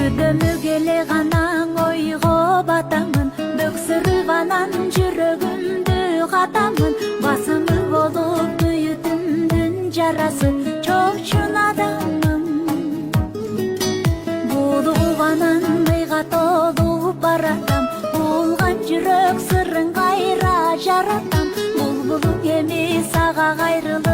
Дөмөк эле гана ойго батамын, бөксүрүп анан жүрөгүмдү катамын. Басымы болуп бүйүтүмдүн жарасы, чоочун адамым. Булуп анан мыйга толуп баратам, булган жүрөк сырын кайра жаратам. Булбулуң эми сага кайрылып